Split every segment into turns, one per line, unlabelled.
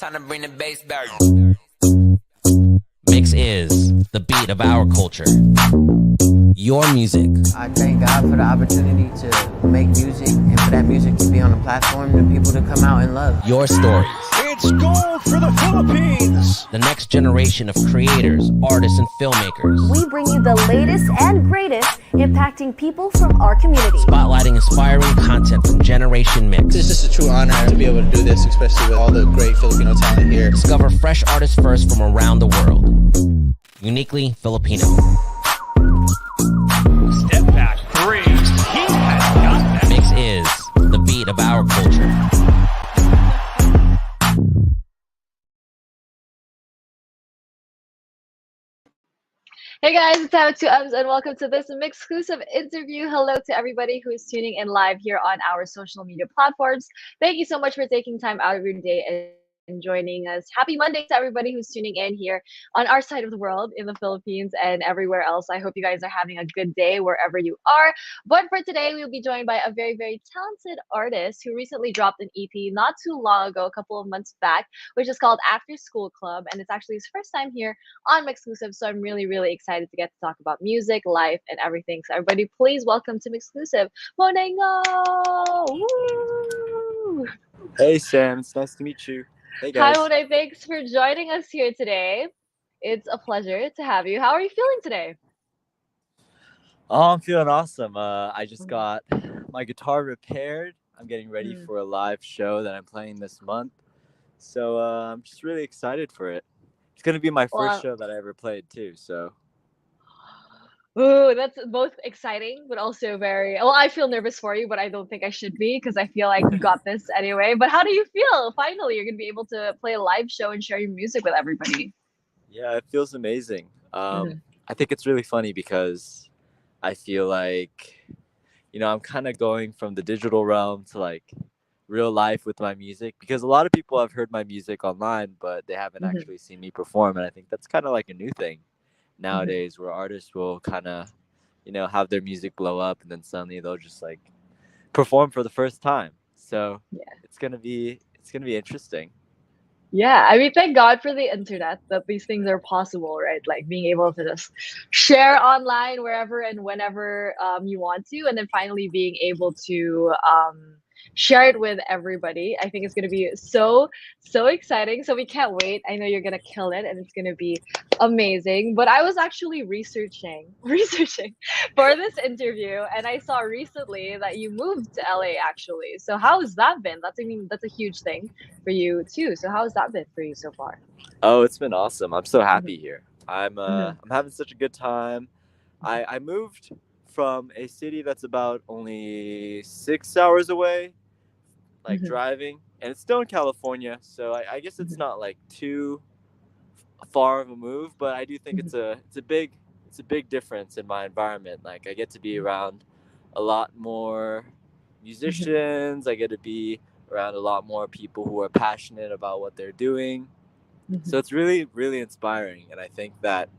Time to bring the bass back.
Mix is the beat of our culture. Your music.
I thank God for the opportunity to make music and for that music to be on a platform and people to come out and love.
Your stories.
It's gold for the Philippines.
The next generation of creators, artists, and filmmakers.
We bring you the latest and greatest impacting people from our community.
Spotlighting inspiring content from Generation Mix.
It's just a true honor to be able to do this, especially with all the great Filipino talent here.
Discover fresh artists first from around the world. Uniquely Filipino.
Step back three. He has got that.
Mix is the beat of our culture.
Hey guys, it's Howard 2Ms and welcome to this MYXclusive interview. Hello to everybody who is tuning in live here on our social media platforms. Thank you so much for taking time out of your day and joining us. Happy Monday to everybody who's tuning in here on our side of the world in the Philippines and everywhere else. I hope you guys are having a good day wherever you are. But for today, we'll be joined by a very, very talented artist who recently dropped an EP not too long ago, a couple of months back, which is called After School Club. And it's actually his first time here on MYXclusive. So I'm really, really excited to get to talk about music, life, and everything. So everybody, please welcome to MYXclusive, Monet Ngo! Woo!
Hey Sam, it's nice to meet you. Hey guys.
Hi Monet, thanks for joining us here today. It's a pleasure to have you. How are you feeling today?
Oh, I'm feeling awesome. I just got my guitar repaired. I'm getting ready for a live show that I'm playing this month. So I'm just really excited for it. It's going to be my first show that I ever played too, so.
Ooh, that's both exciting, but also very, well, I feel nervous for you, but I don't think I should be because I feel like you got this anyway. But how do you feel? Finally, you're going to be able to play a live show and share your music with everybody.
Yeah, it feels amazing. I think it's really funny because I feel like, I'm kind of going from the digital realm to like real life with my music because a lot of people have heard my music online, but they haven't actually seen me perform. And I think that's kind of like a new thing nowadays where artists will kind of have their music blow up and then suddenly they'll just like perform for the first time. So it's gonna be interesting.
Yeah, I mean, thank God for the internet that these things are possible, right? Like being able to just share online wherever and whenever you want to, and then finally being able to share it with everybody. I think it's going to be so exciting. So we can't wait. I know you're going to kill it and it's going to be amazing. But I was actually researching for this interview, and I saw recently that you moved to LA actually. So how has that been? That's a huge thing for you too. So how has that been for you so far?
Oh, it's been awesome. I'm so happy here. I'm having such a good time. I moved from a city that's about only 6 hours away, like driving, and it's still in California, so I guess it's not like too far of a move, but I do think it's a big difference in my environment. Like I get to be around a lot more musicians. I get to be around a lot more people who are passionate about what they're doing. So it's really, really inspiring, and I think that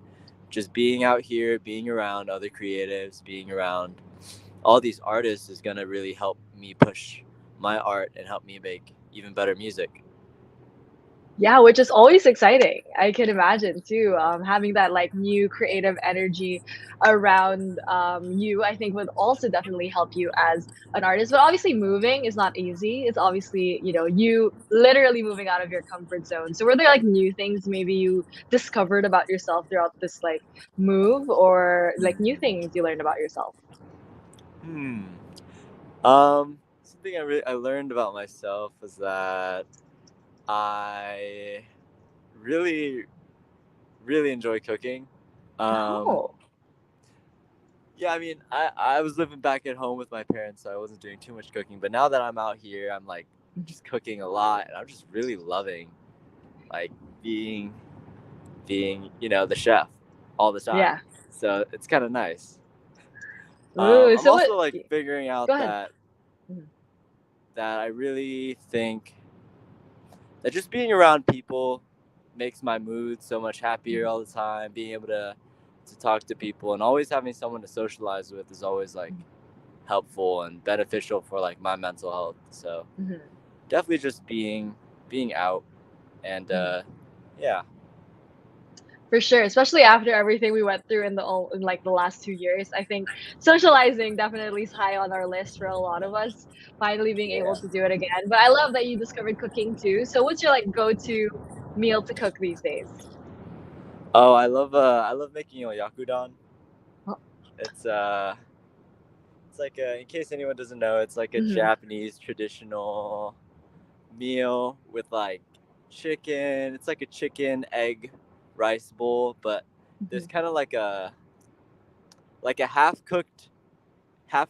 just being out here, being around other creatives, being around all these artists is going to really help me push my art and help me make even better music.
Yeah, which is always exciting. I can imagine too. Having that like new creative energy around you, I think would also definitely help you as an artist. But obviously moving is not easy. It's obviously, you literally moving out of your comfort zone. So were there like new things maybe you discovered about yourself throughout this like move, or like new things you learned about yourself?
Something I learned about myself is that I really, really enjoy cooking.
Oh.
Yeah, I mean, I was living back at home with my parents, so I wasn't doing too much cooking. But now that I'm out here, I'm like just cooking a lot, and I'm just really loving like being the chef all the time.
Yeah.
So it's kind of nice.
Ooh,
I'm
so
also
what,
like figuring out
go ahead.
that I really think that just being around people makes my mood so much happier all the time. Being able to talk to people and always having someone to socialize with is always like helpful and beneficial for like my mental health. So definitely just being out And yeah.
For sure, especially after everything we went through in like the last 2 years, I think socializing definitely is high on our list for a lot of us. Finally being able
Yeah.
to do it again. But I love that you discovered cooking too. So what's your like go-to meal to cook these days?
Oh, I love making yakudon.
Oh,
It's like in case anyone doesn't know, it's like a
mhm,
Japanese traditional meal with like chicken. It's like a chicken egg rice bowl, but there's
mhm.
kind of like a half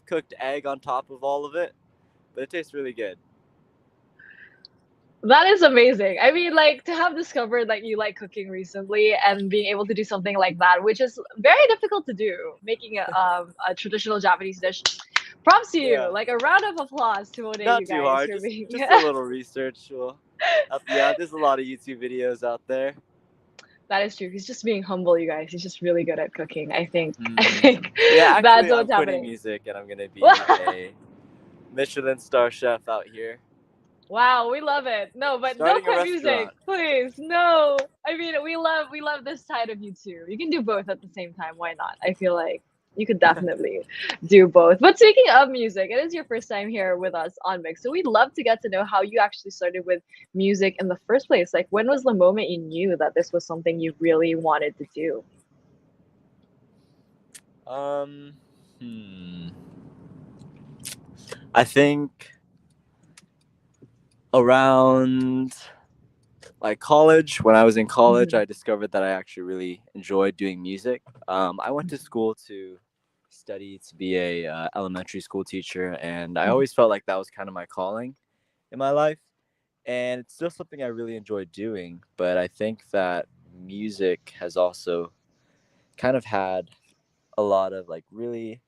cooked egg on top of all of it, but it tastes really good.
That is amazing. I mean, like to have discovered that you like cooking recently and being able to do something like that, which is very difficult to do, making a traditional Japanese dish. Props to you.
Yeah,
Like a round of applause to Monet,
not
you
too
guys,
hard.
for
Just
being
just a little research will help you out. There's a lot of YouTube videos out there.
That is true. He's just being humble, you guys. He's just really good at cooking. I think. I
Mm.
think
Yeah,
that's
actually, I'm
what's
quitting
happening.
music and I'm gonna be a Michelin star chef out here,
Wow, we love it. No, but don't
starting a
quit music,
restaurant.
please. No. I mean, we love this side of you too. You can do both at the same time. Why not? I feel like you could definitely do both. But speaking of music, it is your first time here with us on Mix. So we'd love to get to know how you actually started with music in the first place. Like when was the moment you knew that this was something you really wanted to do?
Um, hmm. I think around like college, when I was in college,
Mhm.
I discovered that I actually really enjoyed doing music. I went to school to study to be a elementary school teacher, and I
Mhm.
always felt like that was kind of my calling in my life. And it's still something I really enjoy doing. But I think that music has also kind of had a lot of like really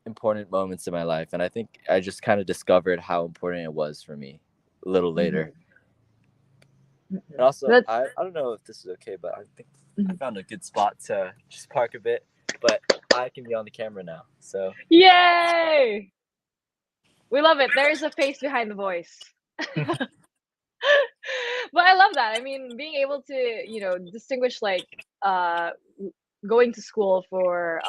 important moments in my life, and I think I just kind of discovered how important it was for me a little later.
Mhm. Mhm.
And also,
That's
I don't know if this is okay, but I think I
mhm.
found a good spot to just park a bit, but I can be on the camera now. So,
Yay! We love it. There is a face behind the voice. But I love that. I mean, being able to, distinguish like going to school for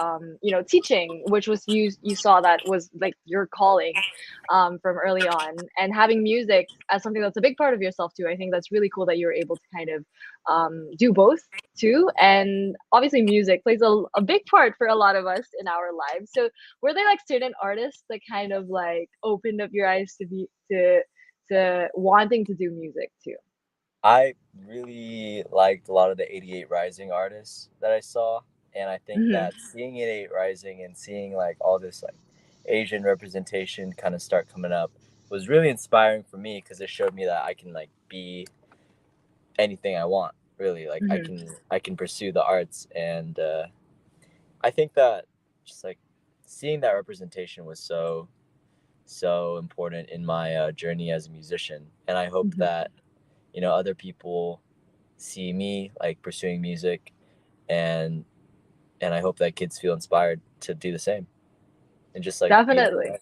teaching, which was you saw that was like your calling from early on, and having music as something that's a big part of yourself too. I think that's really cool that you're able to kind of do both too. And obviously music plays a big part for a lot of us in our lives. So were there like certain artists that kind of like opened up your eyes to wanting to do music too?
I really liked a lot of the 88 Rising artists that I saw, and I think
Mhm,
that seeing 88 Rising and seeing like all this like Asian representation kind of start coming up was really inspiring for me because it showed me that I can like be anything I want. Really, like
mhm,
I can pursue the arts, and I think that just like seeing that representation was so important in my journey as a musician, and I hope
mhm.
that other people see me like pursuing music, and I hope that kids feel inspired to do the same and just like be into
Definitely.
that.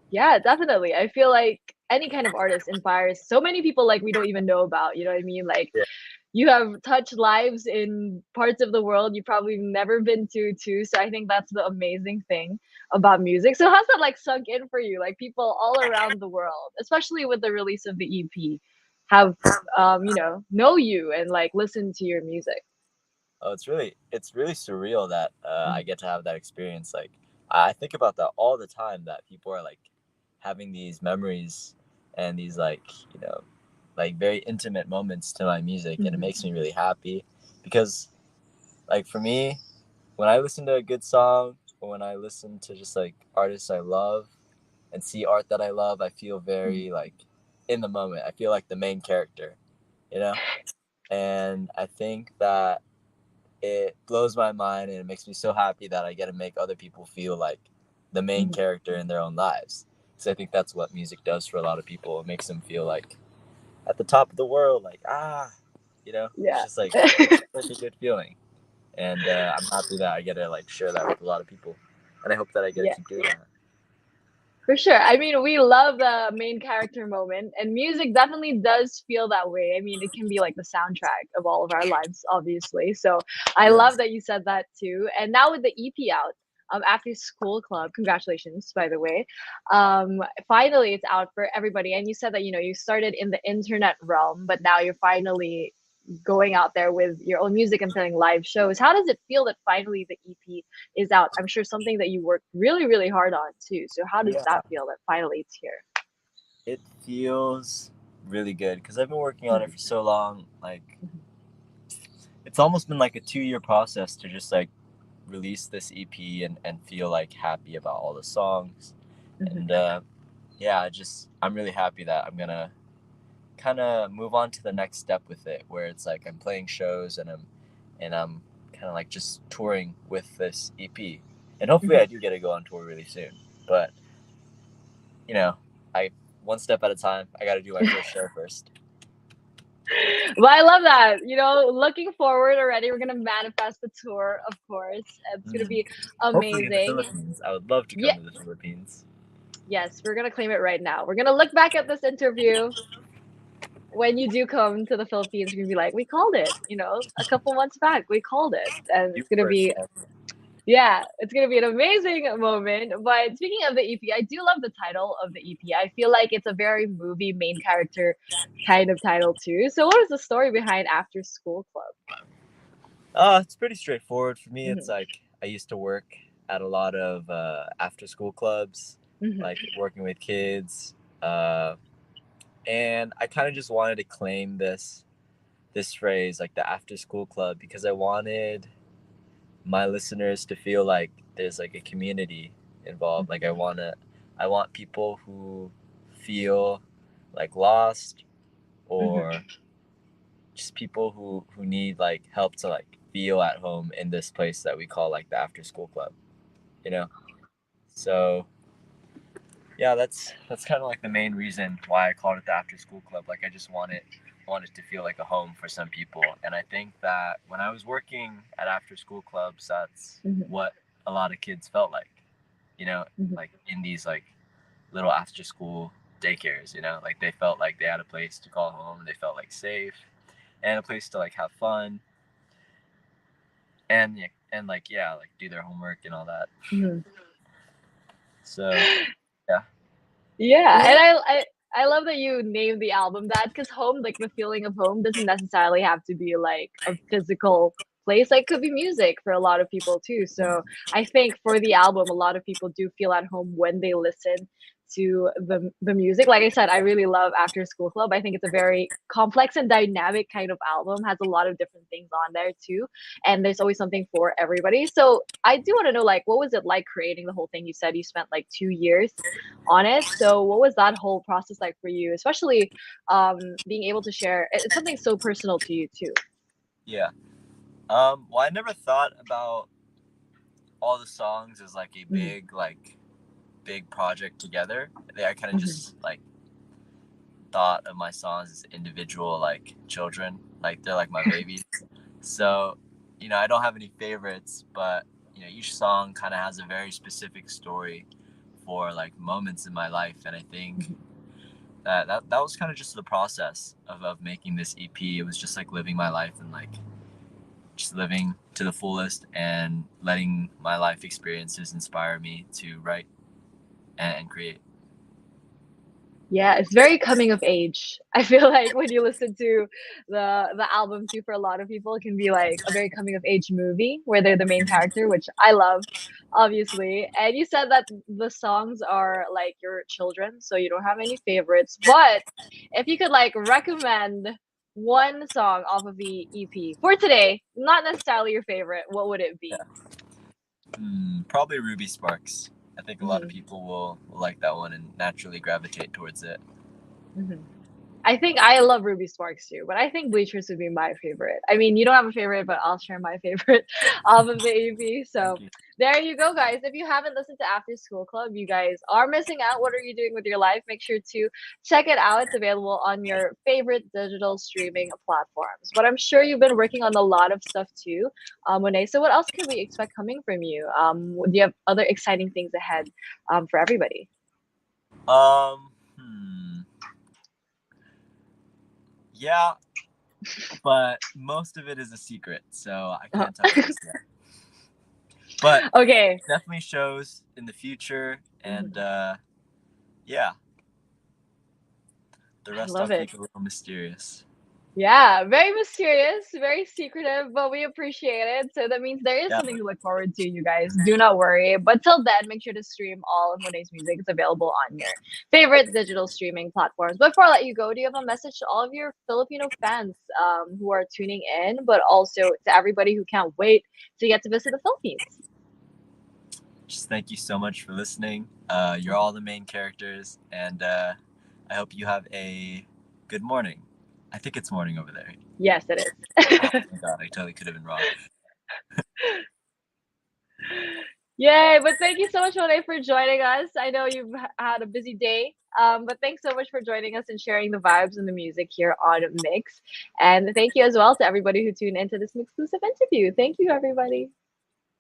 Yeah, definitely. I feel like any kind of artist inspires so many people like we don't even know about, you know what I mean? Like
Yeah.
you have touched lives in parts of the world you've probably never been to too. So I think that's the amazing thing about music. So how's that like sunk in for you? Like people all around the world, especially with the release of the EP, have know you and like listen to your music.
Oh, it's really surreal that I
Mhm,
get to have that experience. Like I think about that all the time. That people are like having these memories and these like like very intimate moments to my music, and it
mhm,
makes me really happy because like for me, when I listen to a good song or when I listen to just like artists I love and see art that I love, I feel
mhm,
very like in the moment. I feel like the main character, you know? And I think that it blows my mind and it makes me so happy that I get to make other people feel like the main
mhm.
character in their own lives. Because I think that's what music does for a lot of people. It makes them feel like at the top of the world, like, it's
Yeah.
just like, it's such a good feeling. And I'm happy that I get to like share that with a lot of people. And I hope that I get to
Yeah.
keep doing that.
For sure. I mean, we love the main character moment, and music definitely does feel that way. I mean, it can be like the soundtrack of all of our lives, obviously. So I
Yes.
love that you said that too. And now with the EP out, After School Club, congratulations, by the way. Finally, it's out for everybody. And you said that, you started in the internet realm, but now you're finally going out there with your own music and playing live shows. How does it feel that finally the EP is out? I'm sure something that you worked really, really hard on too. So how does
Yeah.
that feel that finally it's here?
It feels really good because I've been working on it for so long. Like, it's almost been like a 2-year process to just like release this EP and feel like happy about all the songs. And yeah, I'm really happy that I'm gonna kind of move on to the next step with it, where it's like I'm playing shows and I'm kind of like just touring with this EP, and hopefully I do get to go on tour really soon. But I one step at a time. I got to do my first show first.
Well, I love that. Looking forward already. We're gonna manifest the tour, of course. It's gonna be
Hopefully in the
amazing.
Philippines. I would love to come
Yeah.
to the Philippines.
Yes, we're gonna claim it right now. We're gonna look back at this interview when you do come to the Philippines. We're gonna be like, we called it. A couple months back, we called it, and
You
it's gonna
first.
be. Yeah, it's gonna be an amazing moment. But speaking of the EP, I do love the title of the EP. I feel like it's a very movie main character kind of title too. So what is the story behind After School Club?
It's pretty straightforward for me. It's like I used to work at a lot of after school clubs, like working with kids, and I kind of just wanted to claim this phrase, like the after school club, because I wanted my listeners to feel like there's like a community involved. Like I want people who feel like lost, or just people who need like help to like feel at home in this place that we call like the after school club, so yeah, that's kind of like the main reason why I called it the after school club. Like I just want it to feel like a home for some people. And I think that when I was working at after school clubs, that's what a lot of kids felt like, like in these like little after school daycares, like they felt like they had a place to call home. They felt like safe and a place to like have fun and like do their homework and all that. So
Yeah, and I love that you named the album that, because home, like the feeling of home, doesn't necessarily have to be like a physical place. Like could be music for a lot of people too. So I think for the album, a lot of people do feel at home when they listen to the music. Like I said, I really love After School Club. I think it's a very complex and dynamic kind of album, has a lot of different things on there too, and there's always something for everybody. So I do want to know, like, what was it like creating the whole thing? You said you spent like 2 years on it. So what was that whole process like for you, especially being able to share? It's something so personal to you too.
Yeah. Well, I never thought about all the songs as like a big project together. I kind of just like thought of my songs as individual like children, like they're like my babies. So I don't have any favorites, but each song kind of has a very specific story for like moments in my life. And I think that was kind of just the process of making this EP. It was just like living my life and like just living to the fullest and letting my life experiences inspire me to write and create.
Yeah, it's very coming of age. I feel like when you listen to the album too, for a lot of people, it can be like a very coming of age movie where they're the main character, which I love, obviously. And you said that the songs are like your children, so you don't have any favorites. But if you could like recommend one song off of the EP for today, not necessarily your favorite, what would it be?
Probably Ruby Sparks. I think a lot of people will like that one and naturally gravitate towards it.
I think I love Ruby Sparks too, but I think Bleachers would be my favorite. I mean, you don't have a favorite, but I'll share my favorite off of the EP. So there you go, guys. If you haven't listened to After School Club, you guys are missing out. What are you doing with your life? Make sure to check it out. It's available on your favorite digital streaming platforms. But I'm sure you've been working on a lot of stuff too, Monet. So what else can we expect coming from you? Do you have other exciting things ahead for everybody?
Yeah, but most of it is a secret, so I can't tell you just yet. But
Okay.
definitely shows in the future, and yeah, the rest I'll
love it.
keep a little mysterious.
Yeah, very mysterious, very secretive, but we appreciate it. So that means there is
Yeah.
something to look forward to, you guys. Do not worry. But till then, make sure to stream all of Monet's music. It's available on your favorite digital streaming platforms. Before I let you go, do you have a message to all of your Filipino fans who are tuning in, but also to everybody who can't wait to get to visit the Philippines?
Just thank you so much for listening. You're all the main characters, and I hope you have a good morning. I think it's morning over there.
Yes, it is.
Oh my god, I totally could have been wrong.
Yay, but thank you so much, Monet, for joining us. I know you've had a busy day, but thanks so much for joining us and sharing the vibes and the music here on Mix. And thank you as well to everybody who tuned into this MYXclusive interview. Thank you, everybody.